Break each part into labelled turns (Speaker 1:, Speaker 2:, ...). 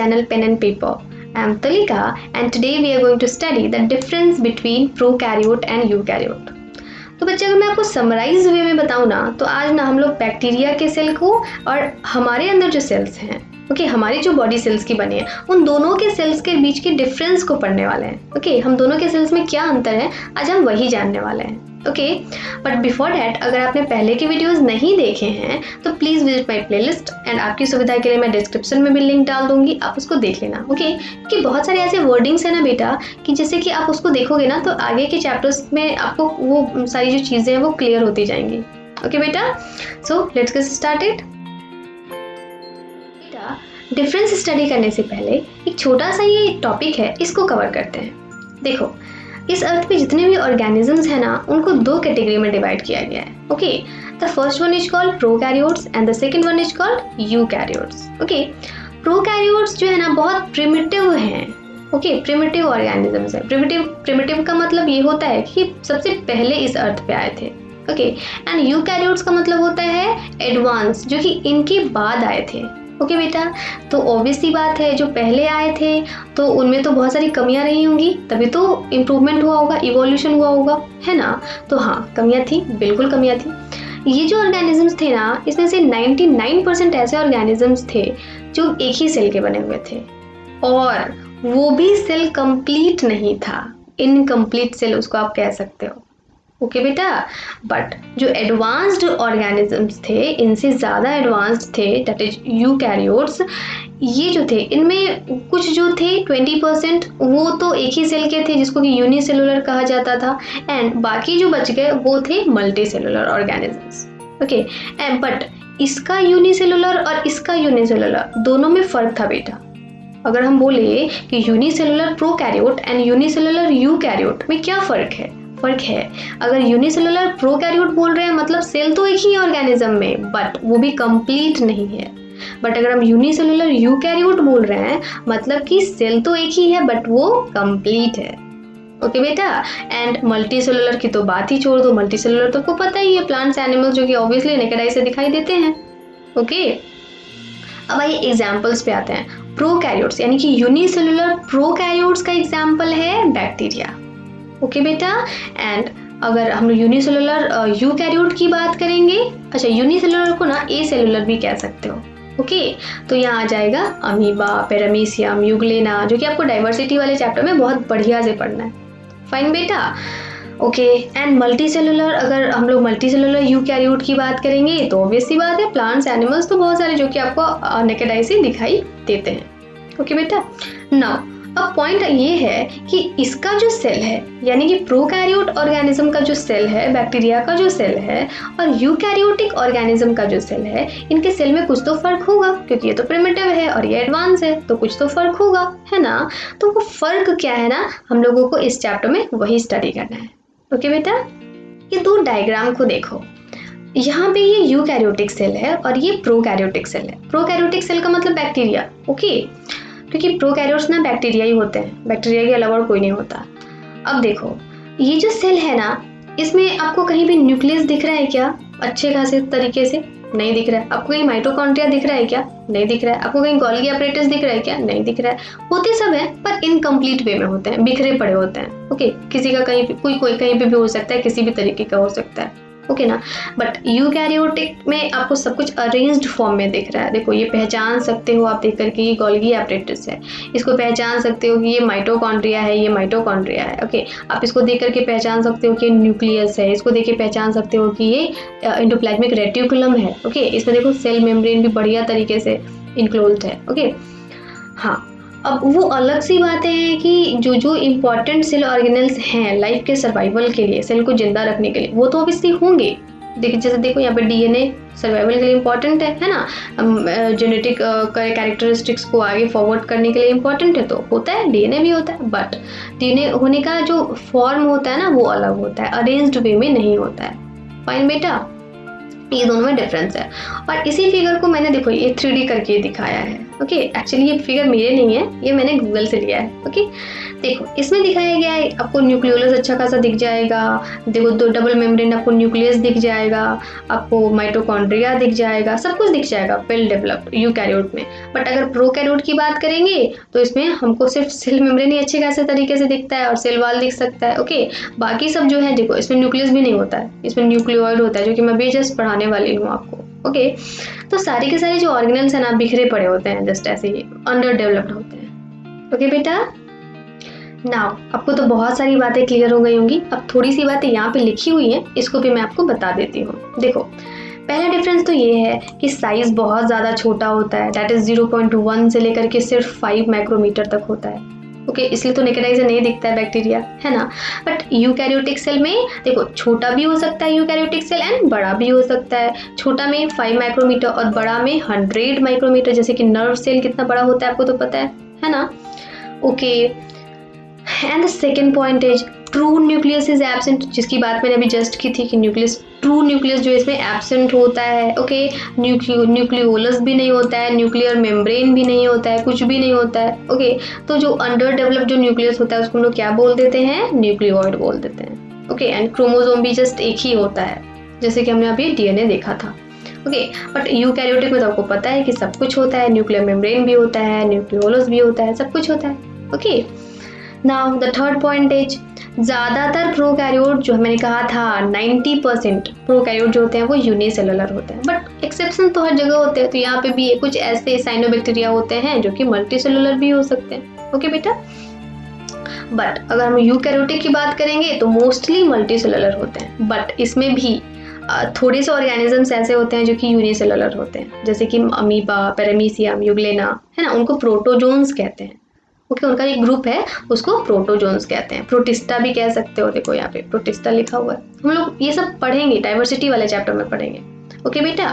Speaker 1: channel Pen and Paper. I am Talika and today we are going to study the difference between prokaryote and eukaryote. तो बच्चे अगर मैं आपको summarise वे में बताऊँ ना तो आज ना हम लोग बैक्टीरिया के सेल को और हमारे अंदर जो सेल्स हैं हमारी जो बॉडी सेल्स की बनी है उन दोनों के सेल्स के बीच के डिफरेंस को पढ़ने वाले हैं। हम दोनों के सेल्स में क्या अंतर है आज हम वही जानने वाले हैं। बट बिफोर डैट अगर आपने पहले के वीडियोस नहीं देखे हैं तो please visit my playlist and आपकी सुविधा के लिए मैं डिस्क्रिप्शन में भी लिंक डाल दूंगी, आप उसको देख लेना। कि बहुत सारे ऐसे वर्डिंग्स हैं ना बेटा कि जैसे कि आप उसको देखोगे ना तो आगे के चैप्टर्स में आपको वो सारी जो चीज़ें हैं वो क्लियर होती जाएंगी। बेटा, सो लेट्स गेट स्टार्टेड। बेटा, डिफरेंस स्टडी करने से पहले एक छोटा सा ये टॉपिक है, इसको कवर करते हैं। देखो, इस अर्थ पे जितने भी ऑर्गेनिजम्स हैं ना उनको दो कैटेगरी में डिवाइड किया गया है। The first one is called prokaryotes and the second one is called eukaryotes. Prokaryotes जो है ना बहुत प्रिमिटिव हैं। प्रिमिटिव ऑर्गेनिजम्स है। प्रिमिटिव का मतलब ये होता है कि सबसे पहले इस अर्थ पे आए थे। एंड यूकैरियोट्स का मतलब होता है एडवांस, जो कि इनके बाद आए थे। बेटा, तो ऑब्वियस सी बात है जो पहले आए थे तो उनमें तो बहुत सारी कमियां रही होंगी, तभी तो इम्प्रूवमेंट हुआ होगा, इवोल्यूशन हुआ होगा, है ना। तो हाँ, कमियां थी, बिल्कुल कमियां थी। ये जो ऑर्गेनिजम्स थे ना इसमें से 99% ऐसे ऑर्गेनिजम्स थे जो एक ही सेल के बने हुए थे और वो भी सेल कंप्लीट नहीं था, इनकम्प्लीट सेल उसको आप कह सकते हो। बेटा, बट जो एडवांस्ड ऑर्गेनिजम्स थे इनसे ज़्यादा एडवांस्ड थे, दैट इज यूकैरियोट्स। ये जो थे इनमें कुछ जो थे 20% वो तो एक ही सेल के थे जिसको कि यूनिसेलुलर कहा जाता था, एंड बाकी जो बच गए वो थे मल्टीसेलुलर ऑर्गेनिजम्स। बट इसका यूनिसेलुलर और इसका यूनिसेलुलर दोनों में फ़र्क था बेटा। अगर हम बोले कि unicellular prokaryote and unicellular eukaryote में क्या फ़र्क है? अगर यूनिसेलुलर प्रोकैरियोट बोल रहे हैं मतलब सेल तो एक ही ऑर्गेनिज्म में बट वो भी कंप्लीट नहीं है। बट अगर हम यूनिसेलुलर यूकैरियोट बोल रहे हैं मतलब कि सेल तो एक ही है बट वो कंप्लीट है। बेटा, एंड मल्टीसेलुलर की तो बात ही छोड़ दो। मल्टीसेलुलर तो आपको पता ही है, प्लांट्स एनिमल्स जो कि ऑब्वियसली नेकेड आई से दिखाई देते हैं। अब आइए एग्जाम्पल्स पे आते हैं। प्रोकैरियोट्स यानी कि यूनिसेलुलर प्रोकैरियोट्स का एग्जाम्पल है बैक्टीरिया। बेटा, एंड अगर हम यूनिसेलुलर यूकैरियोट की बात करेंगे, अच्छा यूनिसेलुलर को ना ए सेलुलर भी कह सकते हो। तो यहाँ आ जाएगा अमीबा, पैरामीशियम, यूग्लेना, जो कि आपको डाइवर्सिटी वाले चैप्टर में बहुत बढ़िया से पढ़ना है। फाइन बेटा, एंड मल्टीसेलुलर, अगर हम लोग मल्टीसेलुलर यूकैरियोट की बात करेंगे तो ऑब्वियस सी बात है प्लांट्स एनिमल्स तो बहुत सारे जो कि आपको नेकेड आई से दिखाई देते हैं। बेटा, नाउ अब पॉइंट ये है कि इसका जो सेल है यानी कि प्रोकैरियोट ऑर्गेनिज्म का जो सेल है, बैक्टीरिया का जो सेल है, और यूकैरियोटिक ऑर्गेनिज्म का जो सेल है, इनके सेल में कुछ तो फर्क होगा क्योंकि ये तो प्रिमिटिव है और ये एडवांस है, तो कुछ तो फर्क होगा, है ना। तो वो फर्क क्या है ना हम लोगों को इस चैप्टर में वही स्टडी करना है। बेटा, ये दो डायग्राम को देखो। यहाँ पे ये यूकैरियोटिक सेल है और ये प्रोकैरियोटिक सेल है। प्रोकैरियोटिक सेल का मतलब बैक्टीरिया, क्योंकि प्रोकैरियोट्स ना बैक्टीरिया ही होते हैं, बैक्टीरिया के अलावा और कोई नहीं होता। अब देखो, ये जो सेल है ना इसमें आपको कहीं भी न्यूक्लियस दिख रहा है क्या? अच्छे खासे तरीके से नहीं दिख रहा है। आपको कहीं माइटोकॉन्ड्रिया दिख रहा है क्या? नहीं दिख रहा है। आपको कहीं गोल्गी एपरेटस दिख रहा है क्या? नहीं दिख रहा है। होते सब हैं पर इनकम्प्लीट वे में होते हैं, बिखरे पड़े होते हैं। किसी का कहीं कोई कहीं पे भी हो सकता है, किसी भी तरीके का हो सकता है, ना। बट यूकैरियोटिक में आपको सब कुछ अरेंज्ड फॉर्म में दिख रहा है। देखो, ये पहचान सकते हो आप देख करके ये गोल्गी एपरेटस है, इसको पहचान सकते हो कि ये माइटोकॉन्ड्रिया है, ये माइटोकॉन्ड्रिया है। आप इसको देख करके पहचान सकते हो कि ये न्यूक्लियस है, इसको देख के पहचान सकते हो कि ये एंडोप्लाज्मिक रेटिकुलम है। इसमें देखो सेल मेम्ब्रेन भी बढ़िया तरीके से इनक्लोज्ड है। हाँ, अब वो अलग सी बातें हैं कि जो इम्पॉर्टेंट सेल ऑर्गेनेल्स हैं लाइफ के सर्वाइवल के लिए, सेल को जिंदा रखने के लिए, वो तो ऑब्वियसली होंगे। जैसे देखो यहाँ पे डीएनए सर्वाइवल के लिए इम्पॉर्टेंट है ना। जेनेटिक कैरेक्टरिस्टिक्स को आगे फॉरवर्ड करने के लिए इम्पॉर्टेंट है, तो होता है, डीएनए भी होता है। बट डीएनए होने का जो फॉर्म होता है ना वो अलग होता है, अरेंज्ड वे में नहीं होता है। फाइन बेटा, ये दोनों में डिफरेंस है। और इसी फिगर को मैंने देखो ये 3D करके दिखाया है। ओके एक्चुअली ये फिगर मेरे नहीं है, ये मैंने गूगल से लिया है। ओके देखो इसमें दिखाया गया है, आपको न्यूक्लियोलस अच्छा खासा दिख जाएगा। देखो दो डबल मेम्ब्रेन आपको न्यूक्लियस दिख जाएगा, आपको माइटोकॉन्ड्रिया दिख जाएगा, सब कुछ दिख जाएगा वेल डेवलप्ड यूकैरियोट में। बट अगर प्रोकैरियोट की बात करेंगे तो इसमें हमको सिर्फ सेल मेम्ब्रेन ही अच्छे खासे तरीके से दिखता है और सेल वॉल दिख सकता है। ओके बाकी सब जो है देखो इसमें न्यूक्लियस भी नहीं होता है, इसमें न्यूक्लियोइड होता है, जो कि मैं भी जस्ट पढ़ाने वाली हूँ आपको। ओके तो सारे के सारे जो ऑर्गेनल्स हैं ना बिखरे पड़े होते हैं, जस्ट ऐसे ही अंडर डेवलप्ड होते हैं। ओके बेटा नाउ आपको तो बहुत सारी बातें क्लियर हो गई होंगी। अब थोड़ी सी बातें यहाँ पे लिखी हुई हैं, इसको भी मैं आपको बता देती हूँ। देखो पहला डिफरेंस तो ये है कि साइज बहुत ज़्यादा छोटा होता है, दैट इज 0.1 से लेकर के सिर्फ 5 माइक्रोमीटर तक होता है। ओके इसलिए तो नेकेड आई से नहीं दिखता है बैक्टीरिया, है ना। बट यूकैरियोटिक सेल में देखो छोटा भी हो सकता है यूकैरियोटिक सेल एंड बड़ा भी हो सकता है। छोटा में 5 माइक्रोमीटर और बड़ा में 100 माइक्रोमीटर। जैसे कि नर्व सेल कितना बड़ा होता है आपको तो पता है ना। Okay and the second point is true nucleus is absent, जिसकी बात मैंने अभी जस्ट की थी कि न्यूक्लियस ट्रू न्यूक्लियस जो इसमें एब्सेंट होता है। ओके न्यूक्लियोलस भी नहीं होता है, न्यूक्लियर मेम्ब्रेन भी नहीं होता है, कुछ भी नहीं होता है। ओके तो जो अंडर डेवलप्ड जो न्यूक्लियस होता है उसको हम लोग क्या बोल देते हैं, न्यूक्लियोइड बोल देते हैं। ओके एंड क्रोमोसोम भी जस्ट एक ही होता है, जैसे कि हमने अभी डीएनए देखा था। ओके बट यूकैरियोटिक में तो आपको पता है कि सब कुछ होता है, न्यूक्लियर मेम्ब्रेन भी होता है, न्यूक्लियोलस भी होता है, सब कुछ होता है। Okay now the third point is ज़्यादातर प्रोकैरियोट जो मैंने कहा था 90% प्रोकैरियोट जो होते हैं वो यूनिसेलुलर होते हैं, बट एक्सेप्शन तो हर जगह होते हैं। तो यहाँ पे भी कुछ ऐसे साइनोबैक्टीरिया होते हैं जो कि मल्टीसेलुलर भी हो सकते हैं। ओके बेटा बट अगर हम यूकैरियोटिक की बात करेंगे तो मोस्टली मल्टीसेलुलर होते हैं, बट इसमें भी थोड़े से ऑर्गेनिजम्स ऐसे होते हैं जो कि यूनिसेलुलर होते हैं, जैसे कि अमीबा, पैरामीशियम, यूग्लेना, है ना, उनको प्रोटोजोन्स कहते हैं। ओके उनका एक ग्रुप है उसको प्रोटोजोन्स कहते हैं। प्रोटिस्टा भी कह सकते हो, देखो यहाँ पे प्रोटिस्टा लिखा हुआ है। हम लोग ये सब पढ़ेंगे, डाइवर्सिटी वाले चैप्टर में पढ़ेंगे। ओके बेटा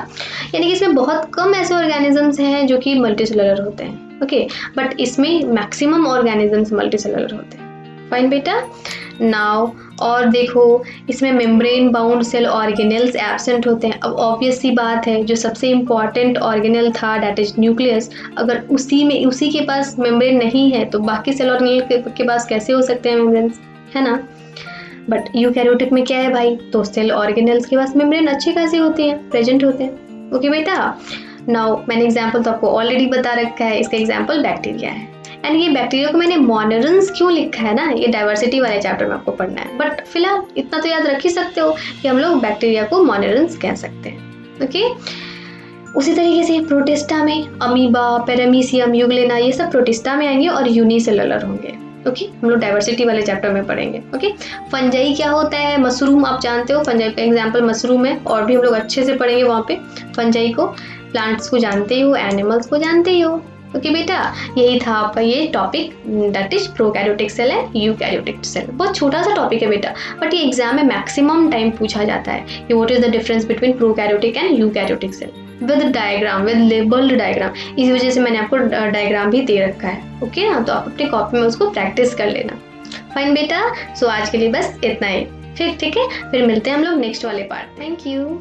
Speaker 1: यानी कि इसमें बहुत कम ऐसे ऑर्गेनिजम्स हैं जो कि मल्टीसेलुलर होते हैं। ओके बट इसमें मैक्सिमम ऑर्गेनिजम्स मल्टीसेलुलर होते हैं। फाइन बेटा नाउ और देखो इसमें membrane bound cell organelles absent होते हैं। अब ऑब्वियस सी बात है जो सबसे इम्पॉर्टेंट ऑर्गेनेल था दैट इज न्यूक्लियस, अगर उसी के पास मेम्ब्रेन नहीं है तो बाकी सेल ऑर्गेनेल के पास कैसे हो सकते हैं मेम्ब्रेन, है ना। बट यूकैरियोटिक में क्या है भाई, तो सेल ऑर्गेनेल्स के पास मेम्ब्रेन अच्छी खासी होती है, प्रेजेंट होते हैं। ओके बेटा नाउ मैंने एग्जाम्पल तो आपको ऑलरेडी बता रखा है, इसका एग्जाम्पल बैक्टीरिया है। एंड ये बैक्टीरिया को मैंने मोनोरेंस क्यों लिखा है ना, ये डाइवर्सिटी वाले चैप्टर में आपको पढ़ना है, बट फिलहाल इतना तो याद रख ही सकते हो कि हम लोग बैक्टीरिया को मोनोरेंस कह सकते हैं। ओके उसी तरीके से प्रोटिस्टा में अमीबा, पैरामीशियम, यूग्लेना ये सब प्रोटिस्टा में आएंगे और यूनिसेलुलर होंगे। ओके हम लोग डाइवर्सिटी वाले चैप्टर में पढ़ेंगे। ओके फंजाई क्या होता है, मशरूम आप जानते हो, फंजाई का एग्जाम्पल मशरूम है, और भी हम लोग अच्छे से पढ़ेंगे वहाँ पे फंजाई को। प्लांट्स को जानते हो, एनिमल्स को जानते ही हो। ओके बेटा यही था आपका ये topic that is prokaryotic cell and eukaryotic cell. बहुत छोटा सा टॉपिक है बेटा, बट ये एग्जाम में मैक्सिमम टाइम पूछा जाता है कि what is the difference between prokaryotic and eukaryotic cell with diagram, with labelled diagram. इसी वजह से मैंने आपको डायग्राम भी दे रखा है। ओके ना, तो आप अपनी कॉपी में उसको प्रैक्टिस कर लेना। फाइन बेटा सो आज के लिए बस इतना ही, फिर ठीक है, फिर मिलते हैं हम लोग नेक्स्ट वाले पार्ट। Thank you.